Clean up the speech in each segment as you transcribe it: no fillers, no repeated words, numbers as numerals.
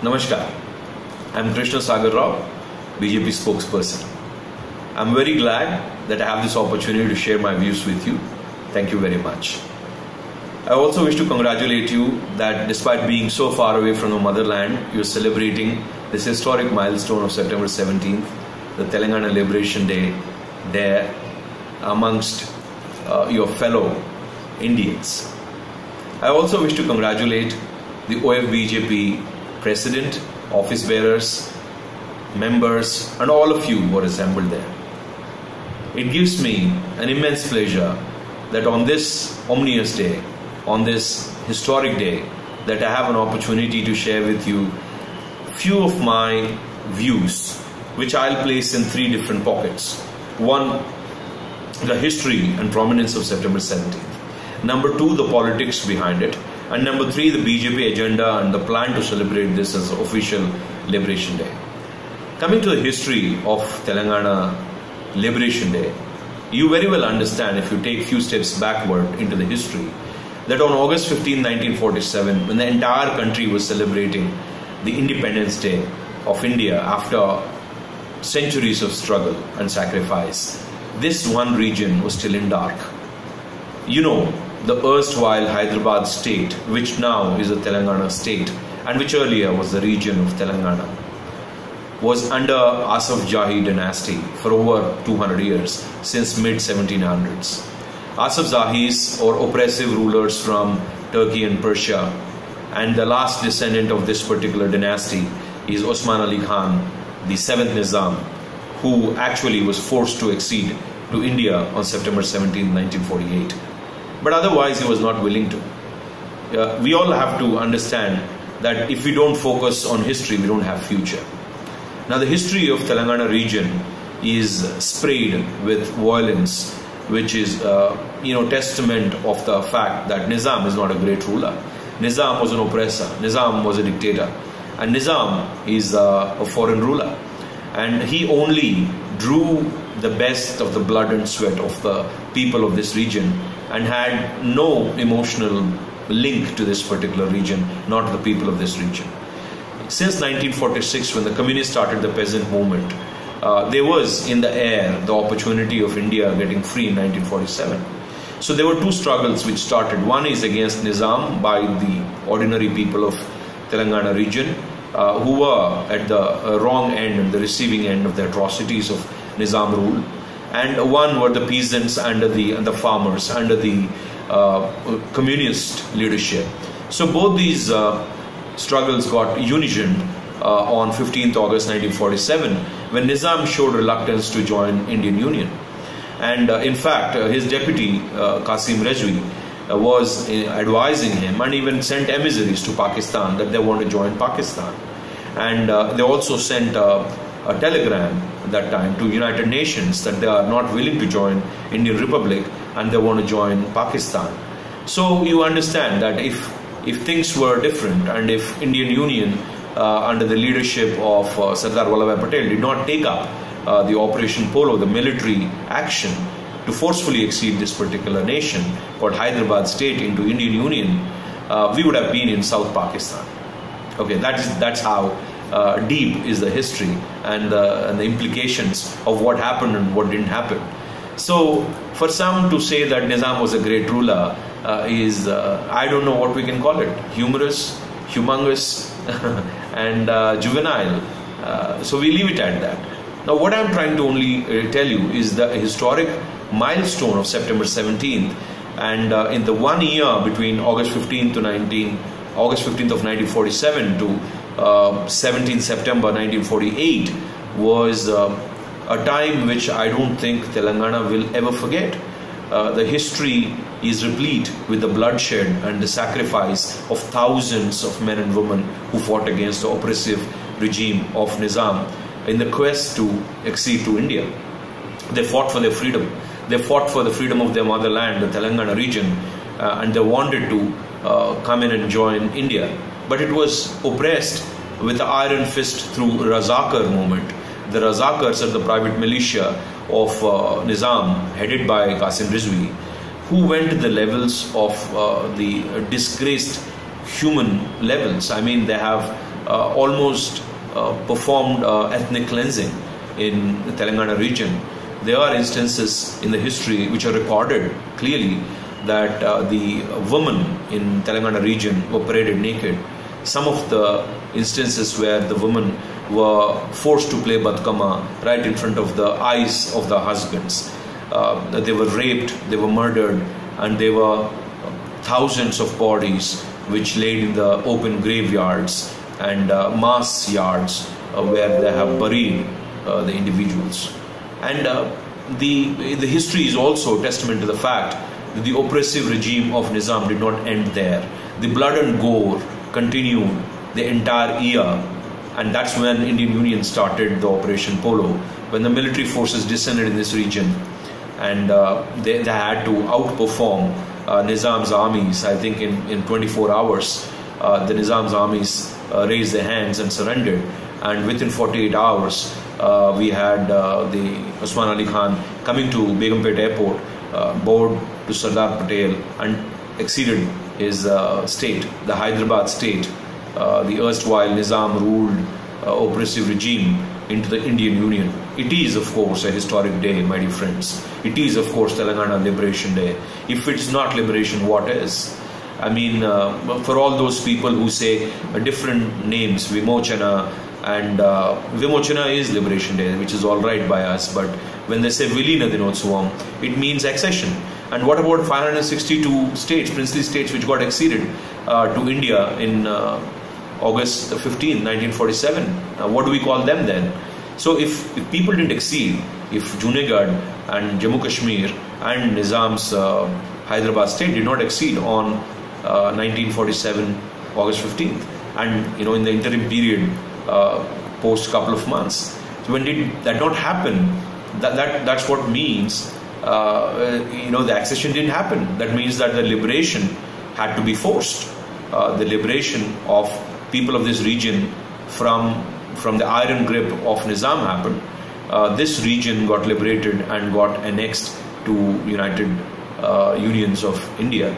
Namaskar, I'm Krishna Saagar Rao, BJP spokesperson. I'm very glad that I have this opportunity to share my views with you. Thank you very much. I also wish to congratulate you that despite being so far away from the motherland, you're celebrating this historic milestone of September 17th, the Telangana Liberation Day, there amongst your fellow Indians. I also wish to congratulate the OFBJP President, office bearers, members and all of you who are assembled there. It gives me an immense pleasure that on this ominous day, on this historic day, that I have an opportunity to share with you few of my views, which I'll place in three different pockets. One, the history and prominence of September 17th. Number two, the politics behind it. And number three, the BJP agenda and the plan to celebrate this as official Liberation Day. Coming to the history of Telangana Liberation Day, you very well understand, if you take few steps backward into the history, that on August 15, 1947, when the entire country was celebrating the Independence Day of India after centuries of struggle and sacrifice, this one region was still in dark. You know, the erstwhile Hyderabad state, which now is the Telangana state and which earlier was the region of Telangana, was under Asaf Jahi dynasty for over 200 years, since mid-1700s. Asaf Jahis, or oppressive rulers from Turkey and Persia, and the last descendant of this particular dynasty is Osman Ali Khan, the 7th Nizam, who actually was forced to accede to India on September 17, 1948. But otherwise he was not willing to. We all have to understand that if we don't focus on history, we don't have future. Now the history of Telangana region is sprayed with violence, which is testament of the fact that Nizam is not a great ruler. Nizam was an oppressor, Nizam was a dictator, and Nizam is a foreign ruler. And he only drew the best of the blood and sweat of the people of this region and had no emotional link to this particular region, not to the people of this region. Since 1946, when the communists started the peasant movement, there was in the air the opportunity of India getting free in 1947. So there were two struggles which started. One is against Nizam by the ordinary people of Telangana region, who were at the wrong end and the receiving end of the atrocities of Nizam rule. And one were the peasants under the farmers under the communist leadership. So both these struggles got unisioned on 15th August 1947, when Nizam showed reluctance to join Indian Union. And in fact, his deputy Qasim Rajvi was advising him and even sent emissaries to Pakistan that they want to join Pakistan. And they also sent a telegram at that time to United Nations that they are not willing to join Indian Republic and they want to join Pakistan. So you understand that if things were different and if Indian Union under the leadership of Sardar Vallabhbhai Patel did not take up the Operation Polo, the military action to forcefully accede this particular nation called Hyderabad state into Indian Union, we would have been in South Pakistan. Okay, that's how deep is the history and the implications of what happened and what didn't happen. So for some to say that Nizam was a great ruler is, I don't know what we can call it, humorous, humongous and juvenile. So we leave it at that. Now what I'm trying to only tell you is the historic milestone of September 17th, and in the 1 year between August 15th of 1947 to 17th September 1948 was a time which I don't think Telangana will ever forget. The history is replete with the bloodshed and the sacrifice of thousands of men and women who fought against the oppressive regime of Nizam in the quest to accede to India. They fought for their freedom. They fought for the freedom of their motherland, the Telangana region, and they wanted to come in and join India. But it was oppressed with the iron fist through Razakar movement. The Razakars are the private militia of Nizam, headed by Qasim Rizvi, who went to the levels of the disgraced human levels. I mean, they have almost performed ethnic cleansing in the Telangana region. There are instances in the history which are recorded clearly that the women in Telangana region were paraded naked. Some of the instances where the women were forced to play Batkama right in front of the eyes of the husbands. They were raped, they were murdered, and there were thousands of bodies which laid in the open graveyards and mass yards where they have buried the individuals. And the history is also a testament to the fact that the oppressive regime of Nizam did not end there. The blood and gore continued the entire year, and that's when Indian Union started the Operation Polo, when the military forces descended in this region, and they had to outperform Nizam's armies. I think in 24 hours, the Nizam's armies raised their hands and surrendered, and within 48 hours, we had the Osman Ali Khan coming to Begumpet airport, board to Sardar Patel, and exceeded his state, the Hyderabad state, the erstwhile Nizam ruled oppressive regime, into the Indian Union. It is, of course, a historic day, my dear friends. It is, of course, Telangana Liberation Day. If it's not liberation, what is? I mean, for all those people who say different names, Vimochana, and Vimochana is Liberation Day, which is all right by us, but when they say Vilina Dinotsavam, it means accession. And what about 562 states, princely states, which got acceded to India in August 15, 1947? What do we call them then? So if people didn't accede, if Junagadh and Jammu Kashmir and Nizam's Hyderabad state did not accede on 1947 August 15th, and in the interim period post couple of months, so when did that not happen? That's what means the accession didn't happen. That means that the liberation had to be forced. The liberation of people of this region from the iron grip of Nizam happened. This region got liberated and got annexed to United Unions of India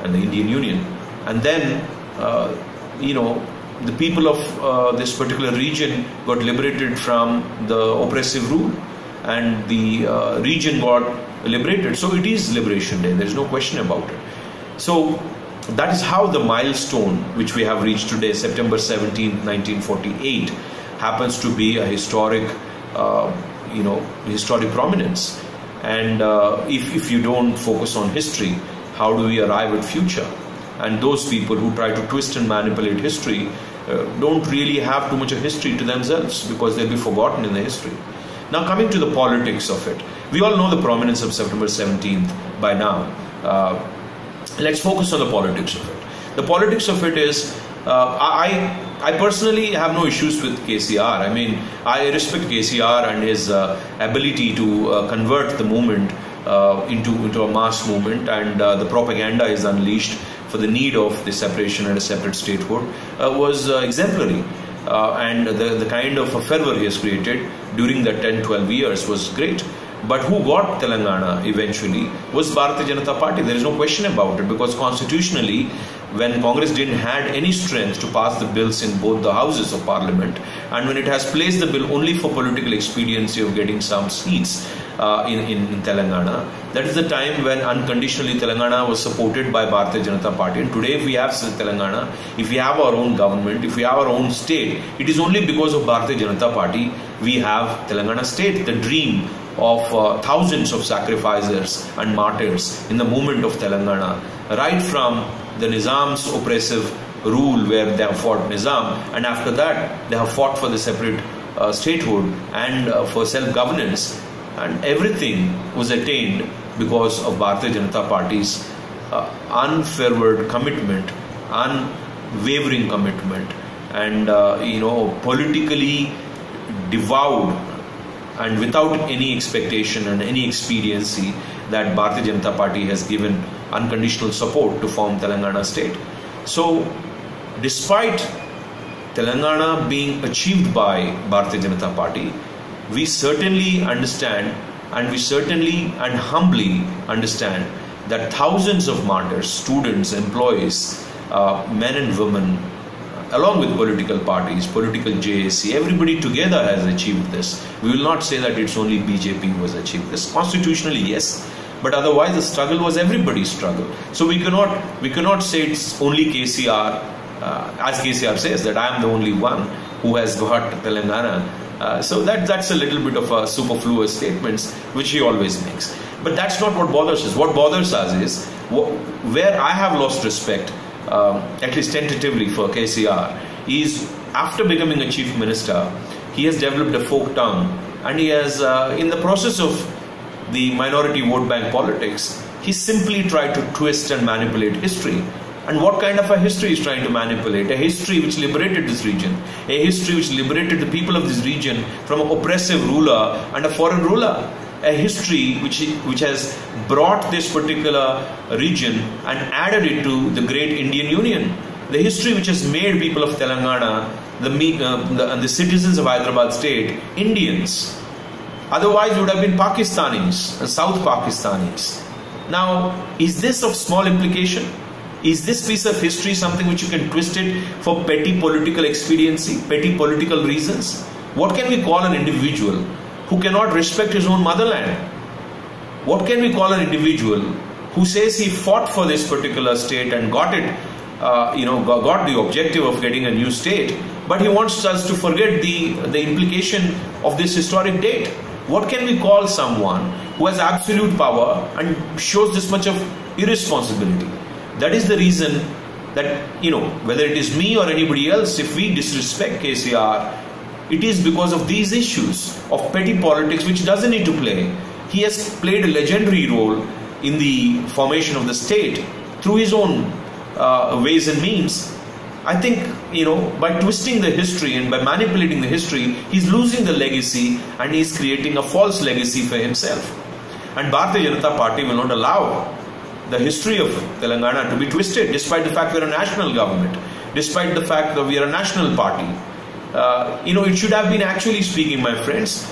and the Indian Union. And then, the people of this particular region got liberated from the oppressive rule, and the region got liberated. So it is Liberation Day. There is no question about it. So that is how the milestone which we have reached today, September 17, 1948, happens to be a historic, historic prominence. And if you don't focus on history, how do we arrive at future? And those people who try to twist and manipulate history don't really have too much of history to themselves, because they'll be forgotten in the history. Now, coming to the politics of it, we all know the prominence of September 17th by now. Let's focus on the politics of it. The politics of it is, I personally have no issues with KCR. I mean, I respect KCR and his ability to convert the movement into a mass movement, and the propaganda is unleashed for the need of the separation and a separate statehood was exemplary. And the kind of a fervor he has created during the 10-12 years was great. But who got Telangana eventually was Bharatiya Janata Party. There is no question about it, because constitutionally, when Congress didn't have any strength to pass the bills in both the houses of parliament, and when it has placed the bill only for political expediency of getting some seats in Telangana, that is the time when unconditionally Telangana was supported by Bharatiya Janata Party. And today, if we have Telangana, if we have our own government, if we have our own state, it is only because of Bharatiya Janata Party we have Telangana state, the dream of thousands of sacrificers and martyrs in the movement of Telangana, right from the Nizam's oppressive rule where they have fought Nizam, and after that they have fought for the separate statehood and for self-governance, and everything was attained because of Bharatiya Janata Party's unfavored commitment, unwavering commitment, and politically devoured and without any expectation and any expediency, that Bharatiya Janata Party has given unconditional support to form Telangana state. So, despite Telangana being achieved by Bharatiya Janata Party, we certainly understand, and we certainly and humbly understand, that thousands of martyrs, students, employees, men and women, along with political parties, political JAC, everybody together has achieved this. We will not say that it's only BJP who has achieved this. Constitutionally, yes, but otherwise the struggle was everybody's struggle. So we cannot say it's only KCR, as KCR says, that I am the only one who has got Telangana. So that's a little bit of a superfluous statements which he always makes. But that's not what bothers us. What bothers us is where I have lost respect, at least tentatively, for KCR, is after becoming a chief minister, he has developed a folk tongue, and he has, in the process of the minority vote bank politics, he simply tried to twist and manipulate history. And what kind of a history is trying to manipulate? A history which liberated this region, a history which liberated the people of this region from an oppressive ruler and a foreign ruler. A history which has brought this particular region and added it to the great Indian Union. The history which has made people of Telangana, the citizens of Hyderabad state, Indians. Otherwise would have been Pakistanis, South Pakistanis. Now, is this of small implication? Is this piece of history something which you can twist it for petty political expediency, petty political reasons? What can we call an individual who cannot respect his own motherland? What can we call an individual who says he fought for this particular state and got it, got the objective of getting a new state, but he wants us to forget the implication of this historic date? What can we call someone who has absolute power and shows this much of irresponsibility? That is the reason that, whether it is me or anybody else, if we disrespect KCR, it is because of these issues of petty politics which doesn't need to play. He has played a legendary role in the formation of the state through his own ways and means. I think, by twisting the history and by manipulating the history, he's losing the legacy and he's creating a false legacy for himself. And Bharatiya Janata Party will not allow the history of Telangana to be twisted, despite the fact we're a national government, despite the fact that we are a national party. It should have been, actually speaking, my friends,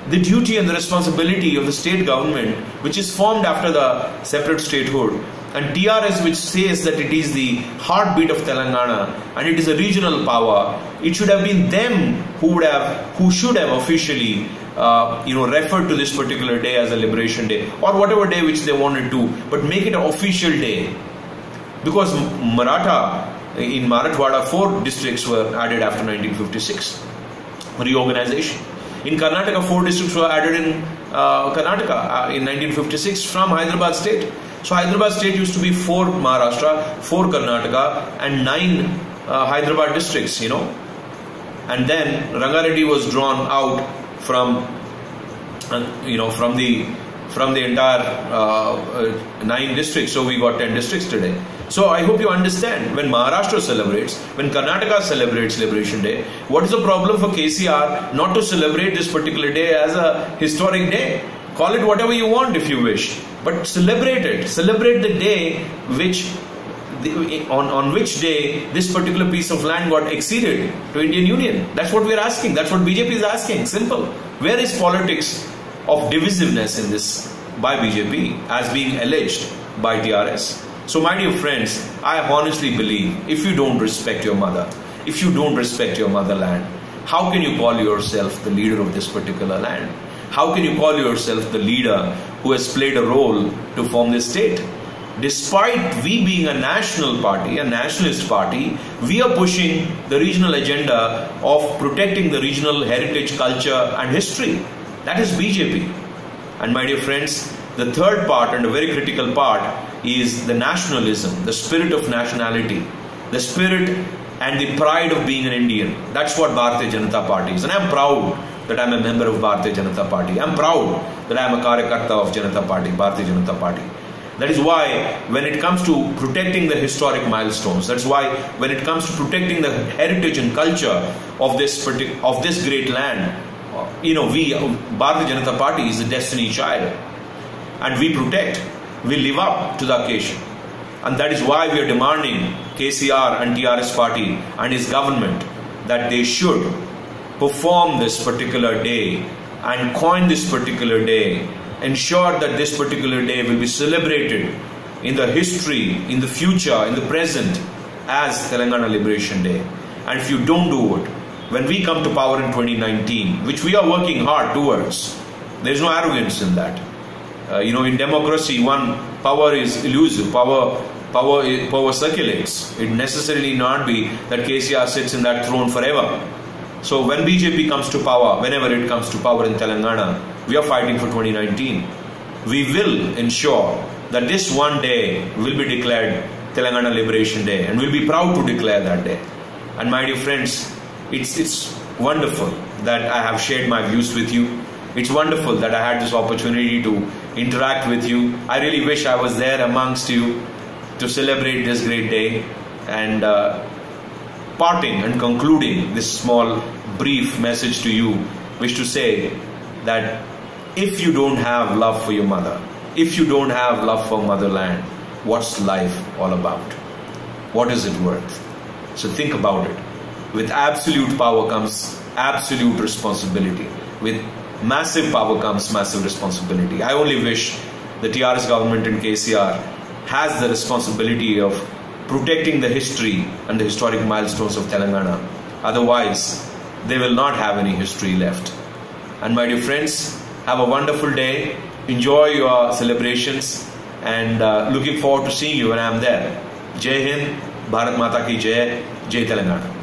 the duty and the responsibility of the state government, which is formed after the separate statehood, and TRS, which says that it is the heartbeat of Telangana and it is a regional power. It should have been them who should have officially referred to this particular day as a liberation day, or whatever day which they wanted to, but make it an official day. Because in Marathwada, 4 districts were added after 1956 reorganization. In Karnataka, 4 districts were added in Karnataka in 1956 from Hyderabad state. So Hyderabad state used to be 4 Maharashtra, 4 Karnataka, and 9 Hyderabad districts, And then Rangareddy was drawn out from the entire 9 districts. So we got 10 districts today. So I hope you understand, when Maharashtra celebrates, when Karnataka celebrates Liberation Day, what is the problem for KCR not to celebrate this particular day as a historic day? Call it whatever you want if you wish, but celebrate it. Celebrate the day on which day this particular piece of land got acceded to Indian Union. That's what we are asking. That's what BJP is asking. Simple. Where is politics of divisiveness in this by BJP as being alleged by TRS? So my dear friends, I honestly believe if you don't respect your mother, if you don't respect your motherland, how can you call yourself the leader of this particular land? How can you call yourself the leader who has played a role to form this state? Despite we being a national party, a nationalist party, we are pushing the regional agenda of protecting the regional heritage, culture and history. That is BJP. And my dear friends, the third part and a very critical part is the nationalism, the spirit of nationality, the spirit and the pride of being an Indian. That's what Bharatiya Janata Party is. And I'm proud that I'm a member of Bharatiya Janata Party. I'm proud that I'm a Karyakarta of Janata Party, Bharatiya Janata Party. That is why when it comes to protecting the historic milestones, that's why when it comes to protecting the heritage and culture of this great land, Bharatiya Janata Party is a destiny child. And we protect, we live up to the occasion. And that is why we are demanding KCR and TRS party and his government that they should perform this particular day and coin this particular day, ensure that this particular day will be celebrated in the history, in the future, in the present as Telangana Liberation Day. And if you don't do it, when we come to power in 2019, which we are working hard towards, there is no arrogance in that. In democracy, power is elusive. Power circulates. It necessarily not be that KCR sits in that throne forever. So when BJP comes to power, whenever it comes to power in Telangana, we are fighting for 2019. We will ensure that this one day will be declared Telangana Liberation Day, and we'll be proud to declare that day. And my dear friends, it's wonderful that I have shared my views with you. It's wonderful that I had this opportunity to interact with you. I really wish I was there amongst you to celebrate this great day. And parting and concluding this small brief message to you, wish to say that if you don't have love for your mother, if you don't have love for motherland, what's life all about? What is it worth? So think about it. With absolute power comes absolute responsibility. With massive power comes massive responsibility. I only wish the TRS government and KCR has the responsibility of protecting the history and the historic milestones of Telangana. Otherwise, they will not have any history left. And my dear friends, have a wonderful day. Enjoy your celebrations, and looking forward to seeing you when I am there. Jai Hind, Bharat Mata ki Jai, Jai Telangana.